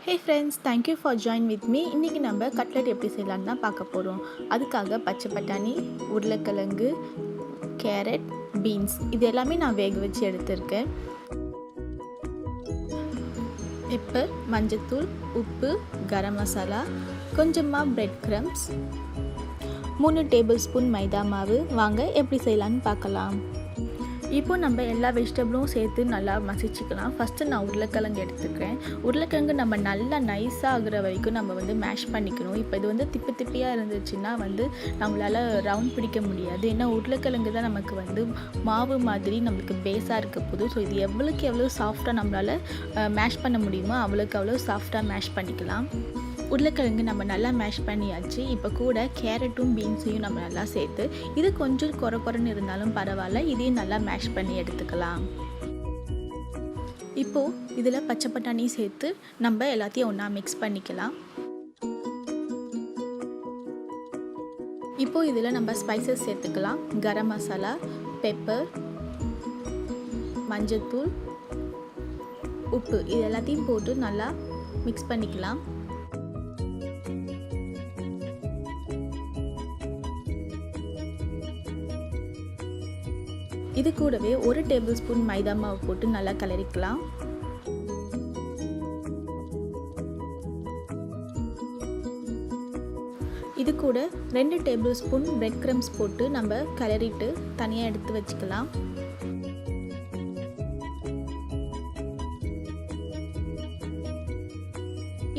Hey friends, thank you for joining with me. இன்னைக்கு நம்ம cutlet எப்படி செய்யலாம்னு தான் பார்க்க போறோம். அதுக்காக பச்சை பட்டாணி, உருளைக்கிழங்கு, கேரட், பீன்ஸ் இது எல்லாமே நான் வேக வச்சு எடுத்துர்க்கேன். பெப்பர், மஞ்சள்தூள், உப்பு, கரம் மசாலா, கொஞ்சமா பிரெட் கிரம்ஸ், 3 டேபிள்ஸ்பூன் மைதா மாவு. வாங்க எப்படி செய்யலாம்னு பார்க்கலாம். இப்போ நம்ம எல்லா வெஜிடபிளும் சேர்த்து நல்லா மசிச்சுக்கலாம். ஃபஸ்ட்டு நான் உருளைக்கிழங்கு எடுத்துக்கிறேன். உருளைக்கிழங்கு நம்ம நல்லா நைஸாக ஆகிற வரைக்கும் நம்ம மேஷ் பண்ணிக்கணும். இப்போ இது திப்பியாக இருந்துச்சுன்னா நம்மளால் ரவுண்ட் பிடிக்க முடியாது. ஏன்னா உருளைக்கிழங்கு தான் நமக்கு மாவு மாதிரி நம்மளுக்கு பேஸாக இருக்க போது. ஸோ இது எவ்வளோ சாஃப்டாக நம்மளால் மேஷ் பண்ண முடியுமோ அவ்வளோ சாஃப்டாக மேஷ் பண்ணிக்கலாம். உருளைக்கிழங்கு நம்ம நல்லா மேஷ் பண்ணியாச்சு. இப்போ கூட கேரட்டும் பீன்ஸையும் நம்ம நல்லா சேர்த்து இது கொஞ்சம் குறைன்னு இருந்தாலும் பரவாயில்ல, இதையும் நல்லா மேஷ் பண்ணி எடுத்துக்கலாம். இப்போது இதில் பச்சை பட்டாணி சேர்த்து நம்ம எல்லாத்தையும் ஒன்றா மிக்ஸ் பண்ணிக்கலாம். இப்போது இதில் நம்ம ஸ்பைசஸ் சேர்த்துக்கலாம். கரம் மசாலா, பெப்பர், மஞ்சள்தூள், உப்பு இது எல்லாத்தையும் போட்டு நல்லா மிக்ஸ் பண்ணிக்கலாம். இது கூடவே 1 டேபிள்ஸ்பூன் மைதா மாவு போட்டு நல்லா கலரிக்கலாம். இது கூட 2 டேபிள்ஸ்பூன் பிரெட் கிரம்ஸ் போட்டு நம்ம கலரிட்டு தனியாக எடுத்து வச்சுக்கலாம்.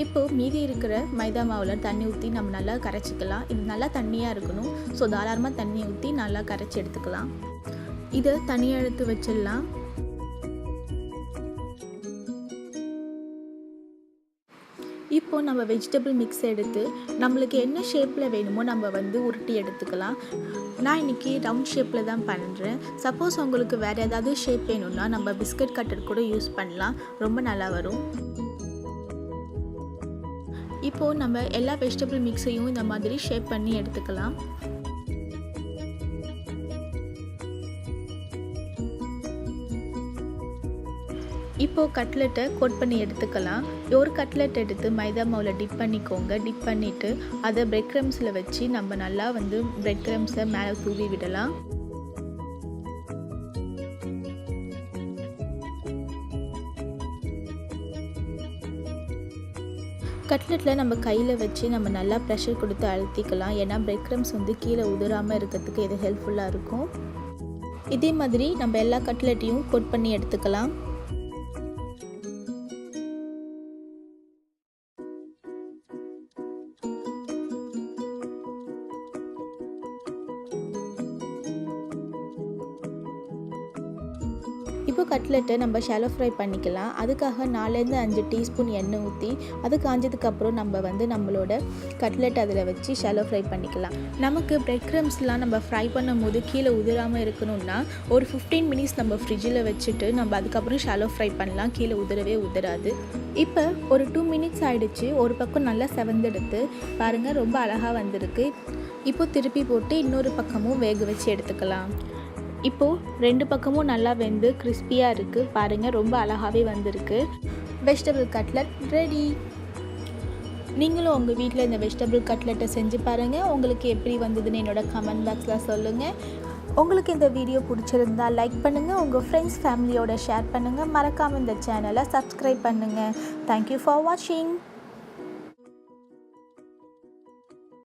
இப்போது மீதி இருக்கிற மைதா மாவில் தண்ணி ஊற்றி நம்ம நல்லா கரைச்சிக்கலாம். இது நல்லா தண்ணியாக இருக்கணும். ஸோ தாராளமாக தண்ணி ஊற்றி நல்லா கரைச்சி எடுத்துக்கலாம். இதை தனியாக எடுத்து வச்சிடலாம். இப்போது நம்ம வெஜிடபிள் மிக்ஸ் எடுத்து நம்மளுக்கு என்ன ஷேப்பில் வேணுமோ நம்ம உருட்டி எடுத்துக்கலாம். நான் இன்றைக்கி ரவுண்ட் ஷேப்பில் தான் பண்ணுறேன். சப்போஸ் உங்களுக்கு வேறு ஏதாவது ஷேப் வேணும்னா நம்ம பிஸ்கட் கட்டர் கூட யூஸ் பண்ணலாம், ரொம்ப நல்லா வரும். இப்போது நம்ம எல்லா வெஜிடபிள் மிக்ஸையும் இந்த மாதிரி ஷேப் பண்ணி எடுத்துக்கலாம். இப்போது கட்லெட்டை கோட் பண்ணி எடுத்துக்கலாம். ஒரு கட்லெட் எடுத்து மைதா மாவில் டிப் பண்ணிக்கோங்க. டிப் பண்ணிவிட்டு அதை பிரெட் கிரம்ஸில் வச்சு நம்ம நல்லா பிரெட் கிரம்ஸை மேலே தூவி விடலாம். கட்லெட்டில் நம்ம கையில் வச்சு நம்ம நல்லா ப்ரெஷர் கொடுத்து அழுத்திக்கலாம். ஏன்னா பிரெட் கிரம்ஸ் கீழே உதிராமல் இருக்கிறதுக்கு இது ஹெல்ப்ஃபுல்லாக இருக்கும். இதே மாதிரி நம்ம எல்லா கட்லெட்டையும் கோட் பண்ணி எடுத்துக்கலாம். இப்போ கட்லெட்டை நம்ம ஷாலோ ஃப்ரை பண்ணிக்கலாம். அதுக்காக 4-5 டீஸ்பூன் எண்ணெய் ஊற்றி அது காஞ்சதுக்கப்புறம் நம்ம நம்மளோட கட்லெட் அதில் வச்சு ஷாலோ ஃப்ரை பண்ணிக்கலாம். நமக்கு பிரெட் கிரம்ஸ்லாம் நம்ம ஃப்ரை பண்ணும் போது கீழே உதிராமல் இருக்கணும்னா ஒரு 15 மினிட்ஸ் நம்ம ஃப்ரிட்ஜில் வச்சுட்டு நம்ம அதுக்கப்புறம் ஷாலோ ஃப்ரை பண்ணலாம். கீழே உதிரவே உதிராது. இப்போ ஒரு 2 மினிட்ஸ் ஆகிடுச்சு. ஒரு பக்கம் நல்லா செவந்தெடுத்து பாருங்கள், ரொம்ப அழகாக வந்திருக்கு. இப்போ திருப்பி போட்டு இன்னொரு பக்கமும் வேக வச்சு எடுத்துக்கலாம். இப்போது 2 பக்கமும் நல்லா வெந்து கிறிஸ்பியாக இருக்குது. பாருங்கள், ரொம்ப அழகாகவே வந்திருக்கு. Vegetable cutlet ready. நீங்களும் உங்கள் வீட்டில் இந்த வெஜிடபிள் கட்லெட்டை செஞ்சு பாருங்கள். உங்களுக்கு எப்படி வந்ததுன்னு என்னோடய கமெண்ட் பாக்ஸில் சொல்லுங்கள். உங்களுக்கு இந்த வீடியோ பிடிச்சிருந்தா லைக் பண்ணுங்கள், உங்கள் ஃப்ரெண்ட்ஸ் ஃபேமிலியோட ஷேர் பண்ணுங்கள். மறக்காமல் இந்த சேனலை சப்ஸ்கிரைப் பண்ணுங்கள். தேங்க்யூ ஃபார் வாட்சிங்.